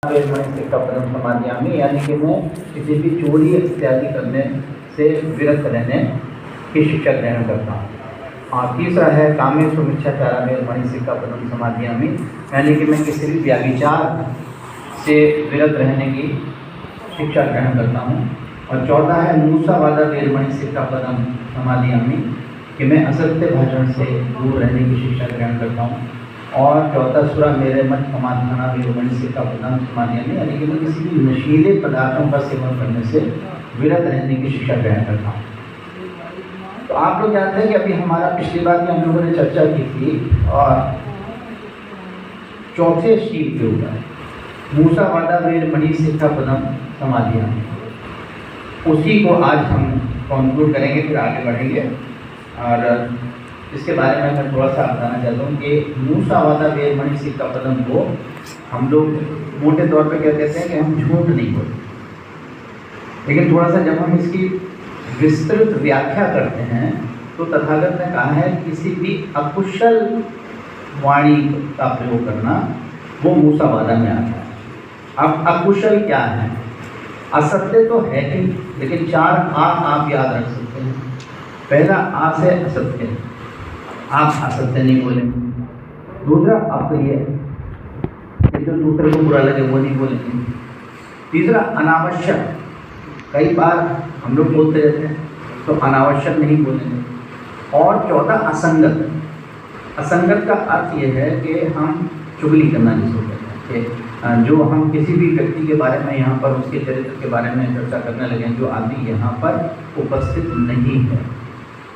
कपदम समाधियामी, यानी कि मैं किसी भी चोरी इत्यादि करने से विरत रहने की शिक्षा ग्रहण करता हूँ। और तीसरा है कामे सुमिच्छाचारा में मणि से कपदम समाधियामी, यानी कि मैं किसी भी व्याभिचार से विरत रहने की शिक्षा ग्रहण करता हूँ। और चौथा है मूसावादा वेरमणि से कपदम समाधियामी, कि मैं असत्य भाषण से दूर रहने की शिक्षा ग्रहण करता हूँ। और चौथा सूरा मेरे मन समाधाना वेरमणि से कपदम समाधियामी, यानी कि मैं किसी भी नशीले पदार्थों का सेवन करने से विरत रहने की शिक्षा ग्रहण करता हूँ। तो आप लोग जानते हैं कि अभी हमारा पिछली बार में हम लोगों ने चर्चा की थी और चौथे शील के ऊपर मूसावादा वेरमणि से कपदम समाधियामी, उसी को आज हम कंक्लूड करेंगे, फिर आगे बढ़ेंगे। और इसके बारे में मैं थोड़ा सा बताना चाहता हूँ कि मूसावादा वेरमणि से कपदम को हम लोग मोटे तौर पे क्या कहते हैं कि हम झूठ नहीं बोलते, लेकिन थोड़ा सा जब हम इसकी विस्तृत व्याख्या करते हैं तो तथागत ने कहा है किसी भी अकुशल वाणी का प्रयोग करना वो मूसावादा में आता है। अब अकुशल क्या है? असत्य तो है ही, लेकिन चार आप याद रख सकते हैं। पहला आ से असत्य, आप असत्य नहीं बोलेंगे। दूसरा अप्रिय, जो दूसरे को बुरा लगे वो नहीं बोलेंगे। तीसरा अनावश्यक, कई बार हम लोग बोलते रहते हैं तो अनावश्यक नहीं बोलेंगे। और चौथा असंगत। असंगत का अर्थ ये है कि हम चुगली करना जिसको कहते हैं, कि जो हम किसी भी व्यक्ति के बारे में यहाँ पर उसके चरित्र के बारे में चर्चा करने लगे जो आदमी यहाँ पर उपस्थित नहीं है,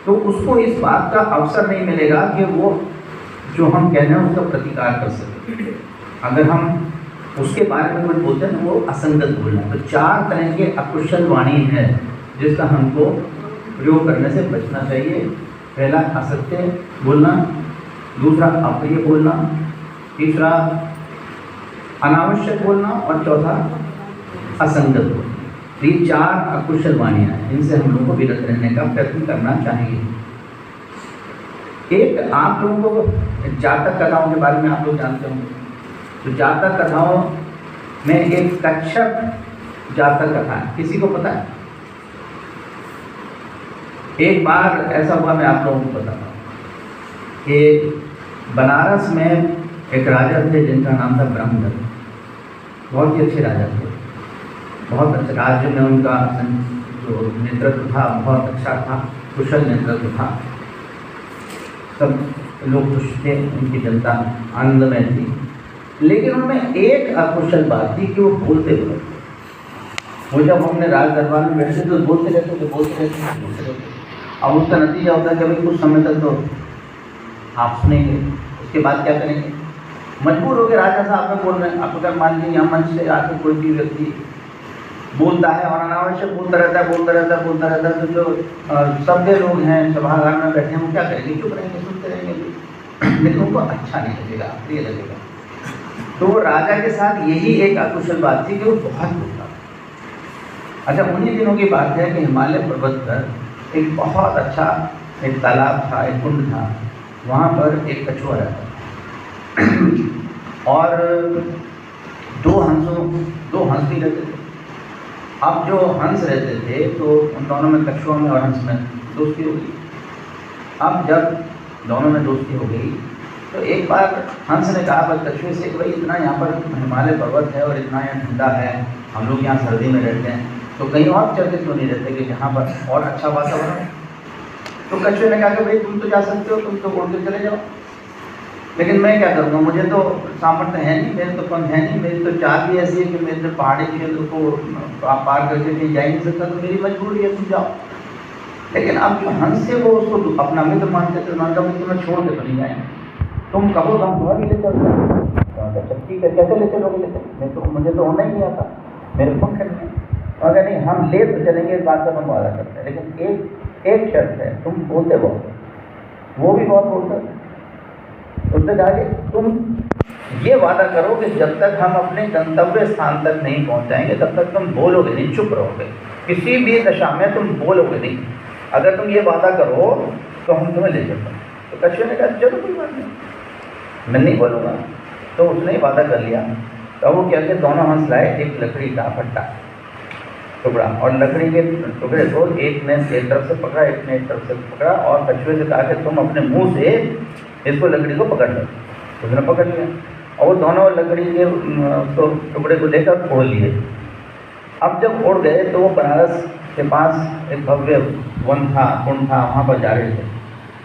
तो उसको इस बात का अवसर नहीं मिलेगा कि वो जो हम कह रहे हैं उसका प्रतिकार कर सके। अगर हम उसके बारे में कुछ बोलते हैं वो असंगत बोलना। तो चार तरह के अकुशल वाणी है जिसका हमको प्रयोग करने से बचना चाहिए। पहला असत्य बोलना, दूसरा अप्रिय बोलना, तीसरा अनावश्यक बोलना और चौथा असंगत बोलना। तो ये चार अकुशल वाणियाँ हैं, इनसे हम लोगों को विरत रहने का प्रयत्न करना चाहिए। एक आप लोगों को जातक कथाओं के बारे में आप लोग जानते होंगे। तो जातक कथाओं में एक कच्छप जातक कथा है, किसी को पता है? एक बार ऐसा हुआ, मैं आप लोगों को बताता हूँ कि बनारस में एक राजा थे जिनका नाम था ब्रह्मदत्त। बहुत ही अच्छे राजा थे, बहुत अच्छे राज्य में उनका जो नेतृत्व था बहुत अच्छा था, कुशल नेतृत्व था। सब लोग खुश थे, उनकी जनता आनंद में थी। लेकिन उनमें एक अकुशल बात थी कि वो बोलते हुए, वो जब हमने राज दरबार में बैठे तो बोलते रहते। अब उसका नतीजा होता है कि भाई कुछ समय तक तो आप सुनेंगे, उसके बाद क्या करेंगे? मजबूर हो गए राजा साहब में बोल रहे हैं। आप अगर मान लीजिए यहाँ मंच से आकर कोई भी व्यक्ति बोलता है और अनावश्यक बोलता रहता है, तो जो सभ्य लोग हैं सभागार में बैठे हैं वो क्या करेंगे? चुप रहेंगे, सुनते रहेंगे, लेकिन उनको अच्छा नहीं लगेगा, प्रिय लगेगा। तो राजा के साथ यही एक अकुशल बात थी कि वो बहुत बोलता था। अच्छा, उन्हीं दिनों की बात है कि हिमालय पर्वत पर एक बहुत अच्छा एक तालाब था, एक कुंड था, वहाँ पर एक कछुआ रहता था और दो हंस भी रहते थे। अब जो हंस रहते थे तो उन दोनों में, कछुआ में और हंस में दोस्ती हो गई। अब जब दोनों में दोस्ती हो गई तो एक बार हंस ने कहा बस कछुए से, भाई इतना यहाँ पर हिमालय पर्वत है और इतना यहाँ ठंडा है, हम लोग यहाँ सर्दी में रहते हैं, तो कहीं और चलते क्यों नहीं रहते कि जहाँ पर और अच्छा वातावरण। तो कछुए ने कहा कि भाई तुम तो जा सकते हो, तुम तो उड़ के चले जाओ, लेकिन मैं क्या करूँगा, मुझे तो सामर्थ्य है नहीं, मेरे तो पंख है नहीं, मेरी तो चाल भी ऐसी है कि मेरे तो पहाड़ी क्षेत्र को आप पार करके कहीं जा ही नहीं सकता, तो मेरी मजबूरी है, तुम जाओ। लेकिन अब जो हंस से वो उसको अपना मित्र मानते थे, उन्होंने कहा तुम्हें छोड़ के तो नहीं जाएंगे, तुम कहो तो हम तुम्हारी ले चलते हैं। अच्छा ठीक है, कैसे ले चलोगे? लेते मैं तो, मुझे तो होना ही नहीं आता, मेरे पंख नहीं। अगर नहीं हम ले तो चलेंगे, इस बात का हम वादा करते हैं, लेकिन एक शर्त है, तुम बोलते बहुत, वो भी बहुत बोलते हैं। उसने कहा कि तुम ये वादा करो कि जब तक हम अपने गंतव्य स्थान तक नहीं पहुंचाएंगे तब तक तुम बोलोगे नहीं, चुप रहोगे, किसी भी दशा में तुम बोलोगे नहीं। अगर तुम ये वादा करो तो हम तुम्हें ले चलते हैं। तो कछुए ने कहा चलो कोई बात नहीं, मैं नहीं बोलूँगा। तो उसने वादा कर लिया तो वो क्या किया, दोनों हंस लाए एक लकड़ी का फट्टा टुकड़ा, और लकड़ी के टुकड़े को एक ने एक तरफ से पकड़ा, एक ने एक तरफ से पकड़ा, और कछुए से कहा कि तुम अपने मुंह से इसको लकड़ी को पकड़ लो। उसने पकड़ लिया और वो दोनों लकड़ी के तो टुकड़े को लेकर उड़ लिए। अब जब उड़ गए तो वो बनारस के पास एक भव्य वन था, कुंड था, वहाँ पर जा रहे थे।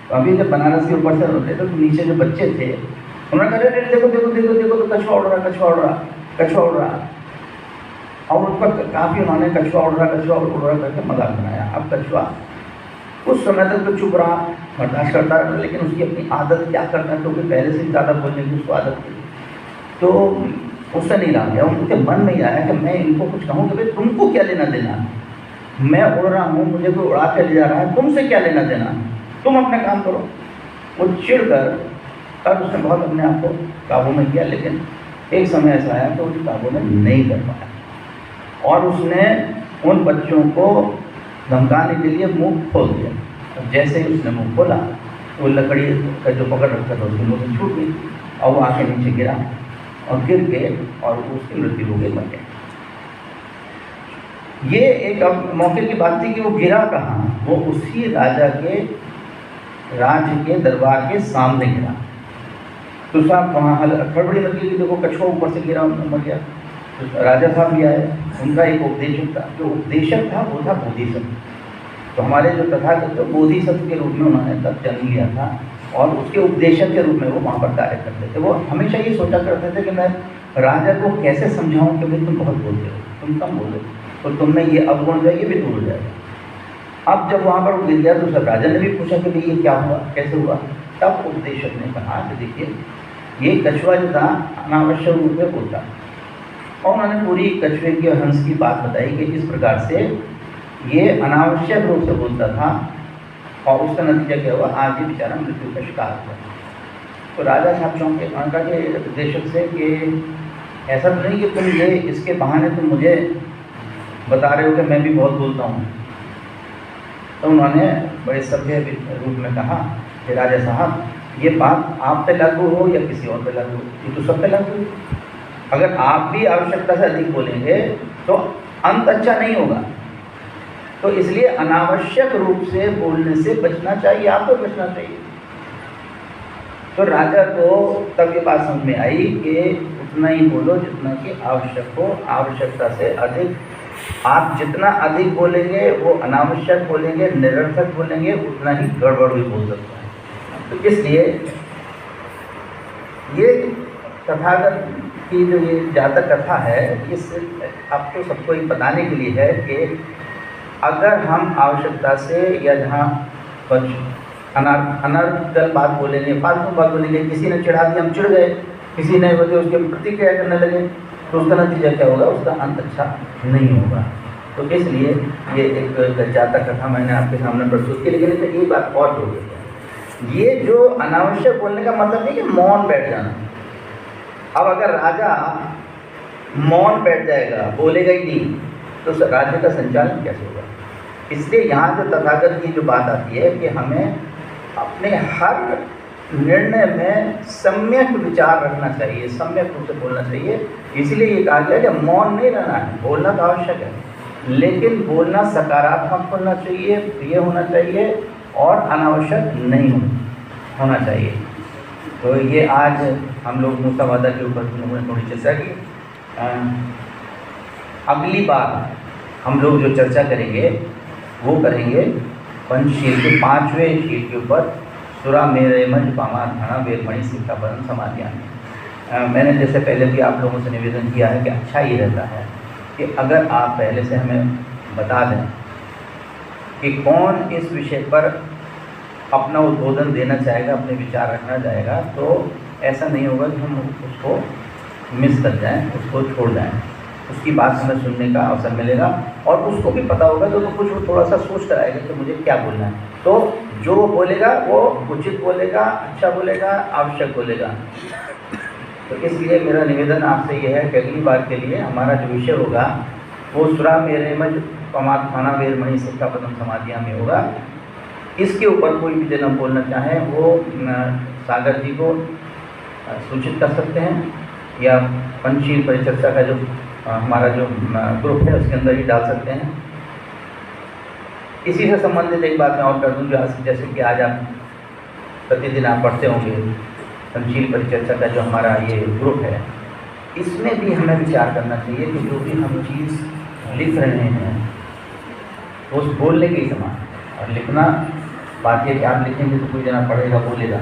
तो अभी जब बनारस के ऊपर से उड़ते तो नीचे जो बच्चे थे उन्होंने कहा, अरे देखो देखो देखो देखो तो कछुआ उड़ रहा, कछुआ उड़ रहा, कछुआ उड़ रहा। और उस पर काफ़ी उन्होंने कछुआ उड़ रहा करके मजाक बनाया। अब कछुआ कुछ समय तक तो चुप रहा, बर्दाश्त करता रहा, लेकिन उसकी अपनी आदत क्या करना है, क्योंकि पहले से ज़्यादा बोलने की उसको आदत थी, तो उससे नहीं रहा गया। उनके मन में आया कि मैं इनको कुछ कहूँ कि भाई तुमको क्या लेना देना, मैं उड़ रहा हूँ, मुझे कोई उड़ा के ले जा रहा है, तुमसे क्या लेना देना, तुम अपना काम करो। वो चिढ़ कर तब उसने बहुत अपने आप को काबू में किया, लेकिन एक समय ऐसा आया तो उस काबू में नहीं कर पाया, और उसने उन बच्चों को धमकाने के लिए मुंह खोल दिया। जैसे ही उसने मुंह खोला वो लकड़ी का जो पकड़ रखा था उसकी मुँह से छूट गई और वो आके नीचे गिरा और गिर के और उसकी मृत्यु हो गई, मर गया। ये एक अब मौके की बात थी कि वो गिरा कहाँ, वो उसी राजा के राज्य के दरबार के सामने गिरा। तो साहब वहाँ हड़बड़ी लगी कि देखो कछुआ ऊपर से गिरा, मर गया। तो राजा साहब भी आए, उनका एक उपदेशक था, जो उपदेशक था वो था बोधिसत्व। तो हमारे जो तथागत बोधिसत्व के रूप में उन्होंने तब जन्म लिया था, और उसके उपदेशक के रूप में वो वहाँ पर कार्य करते थे। वो हमेशा ये सोचा करते थे कि मैं राजा को कैसे समझाऊँ कि भाई तुम बहुत बोलते हो, तुम कम बोलो, तो तुम में ये अवगुण जो है ये भी दूर हो जाएगा। अब जब वहाँ पर वो गिर गया तो सब राजा ने भी पूछा कि भाई ये क्या हुआ, कैसे हुआ। तब उपदेशक ने कहा कि देखिए ये कछुआ जो था अनावश्यक रूप में बोलता, और उन्होंने पूरी कछुए की और हंस की बात बताई कि इस प्रकार से ये अनावश्यक रूप से बोलता था, और उसका नतीजा क्या हुआ, आज ये बेचारा मृत्यु का शिकार हुआ। तो राजा साहब चौंके, उन्होंने कहा कि उपदेशक से कि ऐसा तो नहीं कि तुम ये इसके बहाने तुम मुझे बता रहे हो कि मैं भी बहुत बोलता हूँ। तो उन्होंने बड़े सभ्य रूप में कहा कि राजा साहब ये बात आप पे लागू हो या किसी और पे लागू हो, ये तो सब पे लागू हो। अगर आप भी आवश्यकता से अधिक बोलेंगे तो अंत अच्छा नहीं होगा, तो इसलिए अनावश्यक रूप से बोलने से बचना चाहिए, आपको बचना चाहिए। तो राजा को तब ये बात समझ में आई कि उतना ही बोलो जितना कि आवश्यक हो, आवश्यकता से अधिक आप जितना अधिक बोलेंगे वो अनावश्यक बोलेंगे, निरर्थक बोलेंगे, उतना ही गड़बड़ भी बोल सकता है। तो इसलिए ये तथागत की जो ये जातक कथा है, ये सिर्फ आपको सबको ये बताने के लिए है कि अगर हम आवश्यकता से या जहाँ कुछ अनर्गल बात बोलेंगे, फालतू बात बोलेंगे, किसी ने चिढ़ा दिया हम चिढ़ गए, किसी ने बोले उसके प्रतिक्रिया करने लगे, तो उसका नतीजा क्या होगा, उसका अंत अच्छा नहीं होगा। तो इसलिए ये एक जातक कथा मैंने आपके सामने प्रस्तुत की, लेकिन ये बात और हो गई है। ये जो अनावश्यक बोलने का मतलब नहीं कि मौन बैठ जाना। अब अगर राजा मौन बैठ जाएगा, बोलेगा ही नहीं, तो राज्य का संचालन कैसे होगा। इसलिए यहाँ जो तथागत की जो बात आती है कि हमें अपने हर निर्णय में सम्यक विचार रखना चाहिए, सम्यक रूप से बोलना चाहिए। इसलिए ये कहा गया कि मौन नहीं रहना है, बोलना तो आवश्यक है, लेकिन बोलना सकारात्मक होना चाहिए, प्रिय होना चाहिए, और अनावश्यक नहीं होना चाहिए। तो ये आज हम लोग मूसावादा के ऊपर थोड़ी चर्चा की। अगली बार हम लोग जो चर्चा करेंगे वो करेंगे पंचशील के 5वें शील के ऊपर, सुरा मेरे मज पामा थाना वेरमणि सिक्खापदम समाधियान। मैंने जैसे पहले भी आप लोगों से निवेदन किया है कि अच्छा ये रहता है कि अगर आप पहले से हमें बता दें कि कौन इस विषय पर अपना उद्बोधन देना चाहेगा, अपने विचार रखना चाहेगा, तो ऐसा नहीं होगा कि हम उसको मिस कर जाएं, उसको छोड़ जाएं। उसकी बात हमें सुनने का अवसर मिलेगा, और उसको भी पता होगा तो कुछ वो थोड़ा सा सोच कर आएगा कि मुझे क्या बोलना है। तो जो वो बोलेगा वो उचित बोलेगा, अच्छा बोलेगा, आवश्यक बोलेगा। तो इसलिए मेरा निवेदन आपसे ये है कि अगली बार के लिए हमारा जो विषय होगा वो सुरा मेरे मज पमात थाना वेरमणि सिक्खापदम समाधियाँ में होगा। इसके ऊपर कोई भी जन बोलना चाहे वो सागर जी को सूचित कर सकते हैं, या पंचशील परिचर्चा का जो हमारा जो ग्रुप है उसके अंदर ही डाल सकते हैं। इसी से संबंधित एक बात मैं और कर दूँ, जैसे कि आज आप प्रतिदिन आप पढ़ते होंगे पंचशील परिचर्चा का जो हमारा ये ग्रुप है, इसमें भी हमें विचार करना चाहिए कि जो भी हम चीज़ लिख रहे हैं वो उस बोलने के ही समान है। और लिखना बात है कि आप लिखेंगे तो कोई जना पढ़ेगा बोलेगा,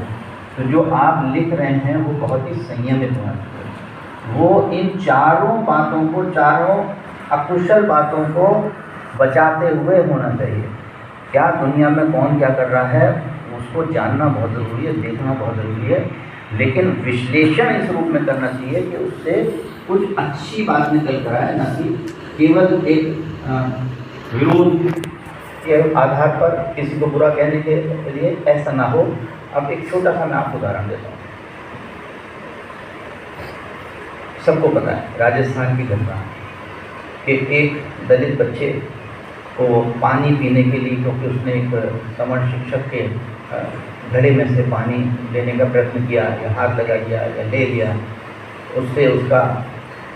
तो जो आप लिख रहे हैं वो बहुत ही संयमित होना चाहिए। वो इन चारों बातों को, चारों अकुशल बातों को बचाते हुए होना चाहिए। क्या दुनिया में कौन क्या कर रहा है उसको जानना बहुत ज़रूरी है, देखना बहुत ज़रूरी है, लेकिन विश्लेषण इस रूप में करना चाहिए कि उससे कुछ अच्छी बात निकल कर आए, न कि केवल एक विरोध के आधार पर किसी को बुरा कहने के लिए ऐसा ना हो। अब एक छोटा सा मैं आपको उदाहरण देता हूँ। सबको पता है राजस्थान की घटना कि एक दलित बच्चे को पानी पीने के लिए, क्योंकि उसने एक समण शिक्षक के घड़े में से पानी लेने का प्रयत्न किया या हाथ लगा दिया या ले लिया, उससे उसका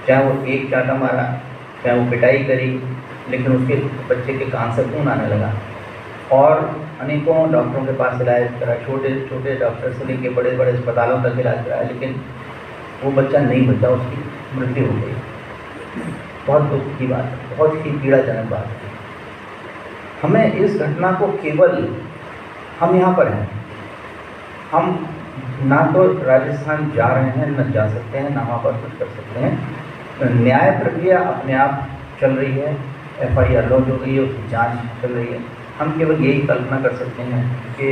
चाहे वो एक चाटा मारा चाहे वो पिटाई करी, लेकिन उसके बच्चे के कान से खून आने लगा। और अनेकों डॉक्टरों के पास इलाज करा, छोटे छोटे डॉक्टर से लेकर बड़े बड़े अस्पतालों तक इलाज कराया, लेकिन वो बच्चा नहीं बचा, उसकी मृत्यु हो गई। बहुत दुख की बात है, बहुत ही पीड़ाजनक बात है। हमें इस घटना को केवल, हम यहाँ पर हैं, हम ना तो राजस्थान जा रहे हैं, न जा सकते हैं, ना वहाँ पर कुछ कर सकते हैं। न्याय प्रक्रिया अपने आप चल रही है, FIR लॉन्च हो गई है, उसकी जांच चल रही है। हम केवल यही कल्पना कर सकते हैं कि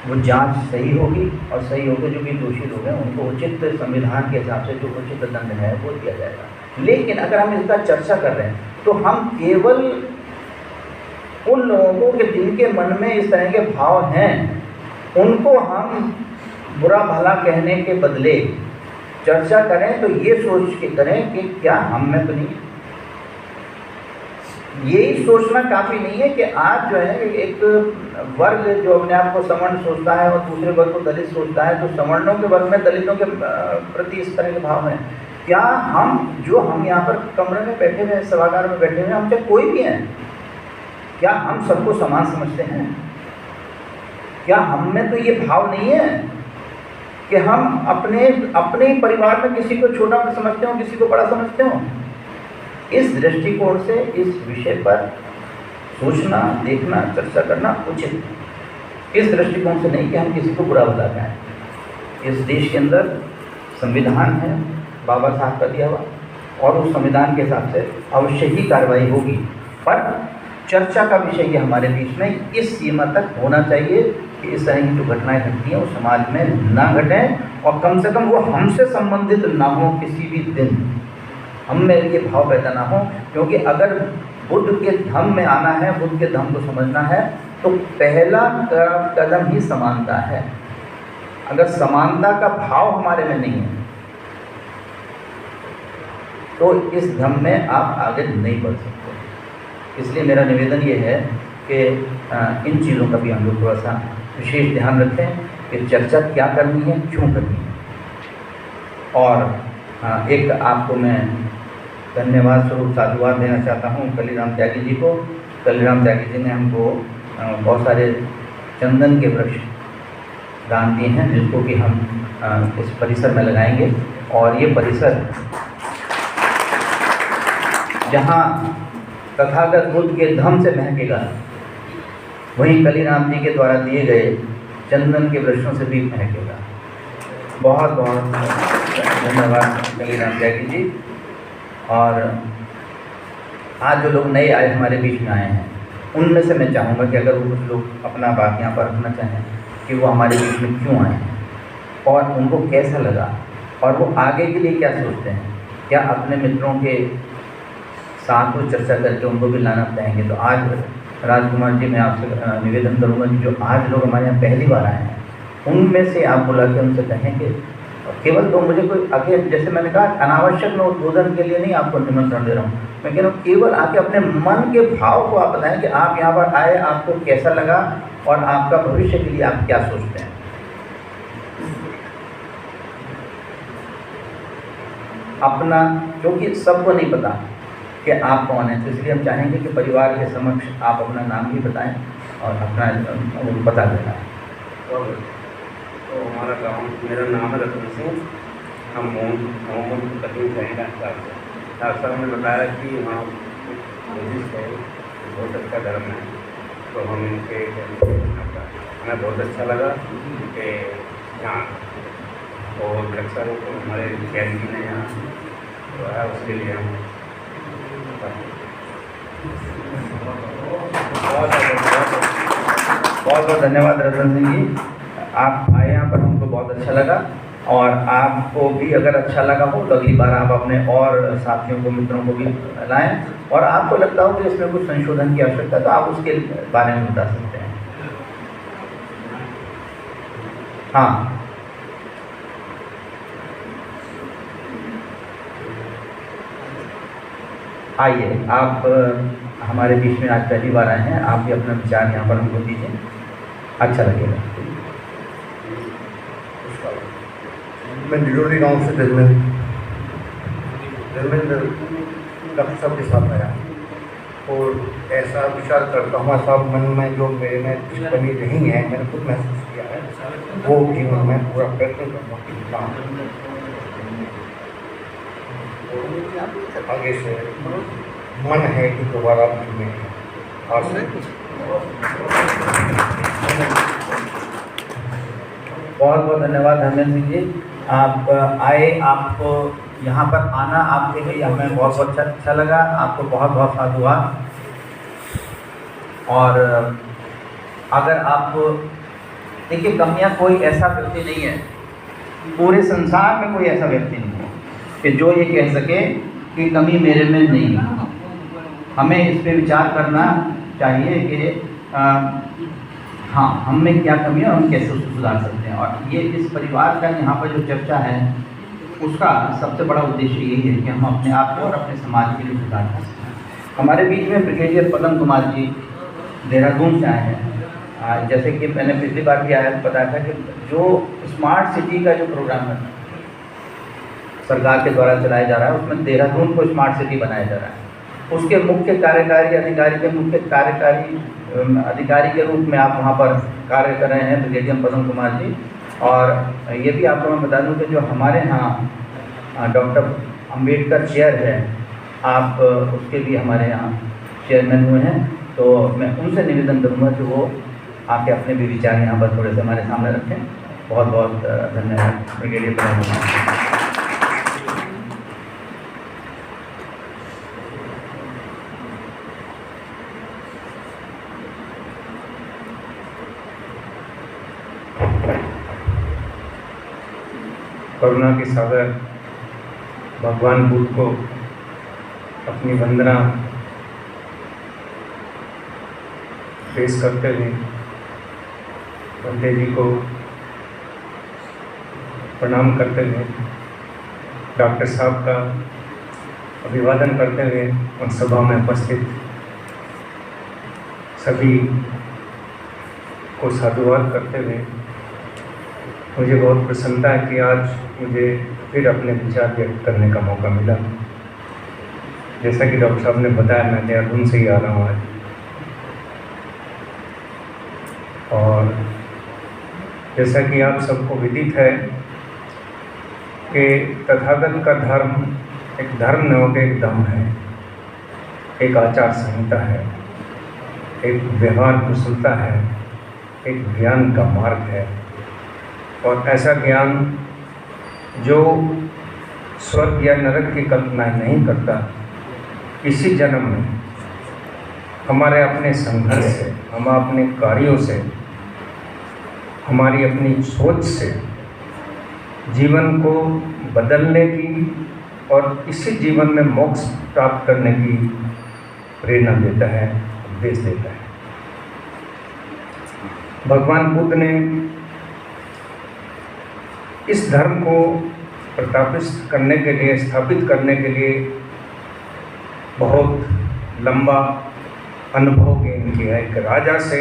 वो जांच सही होगी और सही होकर जो भी दोषी लोग हैं उनको उचित संविधान के हिसाब से जो उचित दंड है वो दिया जाएगा। लेकिन अगर हम इसका चर्चा कर रहे हैं तो हम केवल उन लोगों को कि जिनके मन में इस तरह के भाव हैं उनको हम बुरा भला कहने के बदले चर्चा करें तो ये सोच के करें कि क्या हम में तो नहीं। यही सोचना काफ़ी नहीं है कि आज जो है एक वर्ग जो अपने आप को सवर्ण सोचता है और दूसरे वर्ग को दलित सोचता है, तो सवर्णों के वर्ग में दलितों के प्रति इस तरह के भाव हैं। क्या हम यहाँ पर कमरे में बैठे हुए हैं, सभागार में बैठे हुए हैं, हम चाहे कोई भी हैं, क्या हम सबको समान समझते हैं? क्या हम में तो ये भाव नहीं है कि हम अपने परिवार में किसी को छोटा समझते हो, किसी को बड़ा समझते हो? इस दृष्टिकोण से इस विषय पर सोचना, देखना, चर्चा करना उचित है। इस दृष्टिकोण से नहीं कि हम किसी को बुरा भला कहें। इस देश के अंदर संविधान है बाबा साहब का दिया हुआ, और उस संविधान के हिसाब से अवश्य ही कार्रवाई होगी, पर चर्चा का विषय ये हमारे बीच में इस सीमा तक होना चाहिए कि इस तरह की जो घटनाएं घटती हैं वो समाज में ना घटें, और कम से कम वो हमसे संबंधित ना हो किसी भी दिन, हम में ये भाव पैदा ना हो। क्योंकि अगर बुद्ध के धम्म में आना है, बुद्ध के धम्म को समझना है, तो पहला कदम ही समानता है। अगर समानता का भाव हमारे में नहीं है तो इस धम्म में आप आगे नहीं बढ़ सकते। इसलिए मेरा निवेदन ये है कि इन चीज़ों का भी हम लोग थोड़ा सा विशेष ध्यान रखें कि चर्चा क्या करनी है, क्यों करनी है। और एक आपको मैं धन्यवाद स्वरूप साधुवाद देना चाहता हूँ कलीराम त्यागी जी को। कलीराम त्यागी जी ने हमको बहुत सारे चंदन के वृक्ष दान दिए हैं, जिसको कि हम इस परिसर में लगाएंगे। और ये परिसर जहाँ तथागत बुद्ध के धम्म से महकेगा, वहीं कलीराम जी के द्वारा दिए गए चंदन के वृक्षों से भी महकेगा। बहुत बहुत धन्यवाद कलीराम त्यागी जी। और आज जो लोग नए आए हमारे बीच में आए हैं, उनमें से मैं चाहूँगा कि अगर वो कुछ लोग अपना बात यहाँ पर रखना चाहें कि वो हमारे बीच में क्यों आए हैं और उनको कैसा लगा और वो आगे के लिए क्या सोचते हैं, क्या अपने मित्रों के साथ वो चर्चा करके उनको भी लाना चाहेंगे। तो आज राजकुमार जी मैं आपसे निवेदन करूँगा कि जो आज लोग हमारे यहाँ पहली बार आए हैं, उनमें से आप बुला के उनसे कहें कि केवल तो मुझे कोई आगे, जैसे मैंने कहा, अनावश्यक मैं उद्बोधन के लिए नहीं आपको निमंत्रण दे रहा हूँ, मैं कह रहा हूँ केवल आके अपने मन के भाव को आप बताएं कि आप यहाँ पर आए, आपको कैसा लगा और आपका भविष्य के लिए आप क्या सोचते हैं। अपना, क्योंकि सबको नहीं पता कि आप कौन हैं, तो इसलिए हम चाहेंगे कि परिवार के समक्ष आप अपना नाम भी बताएं और अपना वो बता देना। तो हमारा गाँव, मेरा नाम है रतन सिंह, हम मोहम्मद कदीम हैं डॉक्टर साहब ने बताया कि वहाँ बुद्धिस्ट है, बहुत अच्छा धर्म है, तो हम इनके हमें बहुत अच्छा लगा कि यहाँ और अक्सर हमारे कैदी ने यहाँ तो है, उसके लिए हम बहुत बहुत धन्यवाद रतन सिंह जी, आप आए यहाँ पर, हमको बहुत अच्छा लगा। और आपको भी अगर अच्छा लगा हो तो अगली बार आप अपने और साथियों को, मित्रों को भी लाएं, और आपको लगता हो कि इसमें कुछ संशोधन की आवश्यकता है तो आप उसके बारे में बता सकते हैं। हाँ, आइए, आप हमारे बीच में आज पहली बार आए हैं, आप भी अपना विचार यहाँ पर हमको दीजिए, अच्छा लगेगा। मैं डिडोरी गांव से धर्मेंद्र डॉक्टर साहब के साथ आया और ऐसा विचार करता हूँ, ऐसा मन में जो मेरे में टिप्पणी नहीं है, मैंने खुद महसूस किया है, वो जीवन में पूरा प्रयत्न करूँगा आगे से मन है कि दोबारा में आज से बहुत बहुत धन्यवाद धर्मेंद्र सिंह जी, आप आए, आपको यहाँ पर आना आपके लिए हमें बहुत बहुत अच्छा लगा, आपको बहुत बहुत साधुवाद। और अगर आप देखिए, कमियाँ कोई ऐसा व्यक्ति नहीं है, पूरे संसार में कोई ऐसा व्यक्ति नहीं है कि जो ये कह सके कि कमी मेरे में नहीं है। हमें इस पे विचार करना चाहिए कि हाँ, हम में क्या कमी है और हम कैसे उसको सुधार सकते हैं। और ये इस परिवार का यहाँ पर जो चर्चा है, उसका सबसे बड़ा उद्देश्य यही है कि हम अपने आप को और अपने समाज के लिए सुधार कर सकते हैं। हमारे बीच में ब्रिगेडियर पदम कुमार जी देहरादून से आए हैं। जैसे कि मैंने पिछली बार भी आया बताया था कि जो स्मार्ट सिटी का जो प्रोग्राम है सरकार के द्वारा चलाया जा रहा है, उसमें देहरादून को स्मार्ट सिटी बनाया जा रहा है। उसके मुख्य कार्यकारी अधिकारी के रूप में आप वहाँ पर कार्य कर रहे हैं ब्रिगेडियर पदम कुमार जी। और ये भी आपको मैं बता दूं कि जो हमारे यहाँ डॉक्टर अंबेडकर चेयर है, आप उसके भी हमारे यहाँ चेयरमैन हुए हैं, तो मैं उनसे निवेदन करूँगा कि वो आके अपने भी विचार यहाँ पर थोड़े से हमारे सामने रखें। बहुत बहुत धन्यवाद ब्रिगेडियर पदम कुमार। करुणा के सागर भगवान बुद्ध को अपनी वंदना पेश करते हुए पंडित जी को प्रणाम करते हुए, डॉक्टर साहब का अभिवादन करते हुए उन सभा में उपस्थित सभी को साधुवाद करते हुए, मुझे बहुत प्रसन्नता है कि आज मुझे फिर अपने विचार व्यक्त करने का मौका मिला। जैसा कि डॉक्टर साहब ने बताया, मैं देहरादून से ही आ रहा हूँ आज, और जैसा कि आप सबको विदित है कि तथागत का धर्म एक धर्म न होकर एक दम है, एक आचार संहिता है, एक व्यवहार कुशलता है, एक ज्ञान का मार्ग है। और ऐसा ज्ञान जो स्वर्ग या नरक की कल्पना नहीं करता, इसी जन्म में हमारे अपने संघर्ष से, हम अपने कार्यों से, हमारी अपनी सोच से जीवन को बदलने की और इसी जीवन में मोक्ष प्राप्त करने की प्रेरणा देता है, उपदेश देता है। भगवान बुद्ध ने इस धर्म को प्रतिष्ठित करने के लिए, स्थापित करने के लिए बहुत लंबा अनुभव गेन किया है। एक राजा से,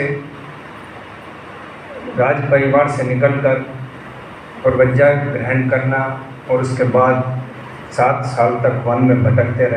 राज परिवार से निकलकर प्रवज्ञा ग्रहण करना और उसके बाद 7 साल तक वन में भटकते रहे।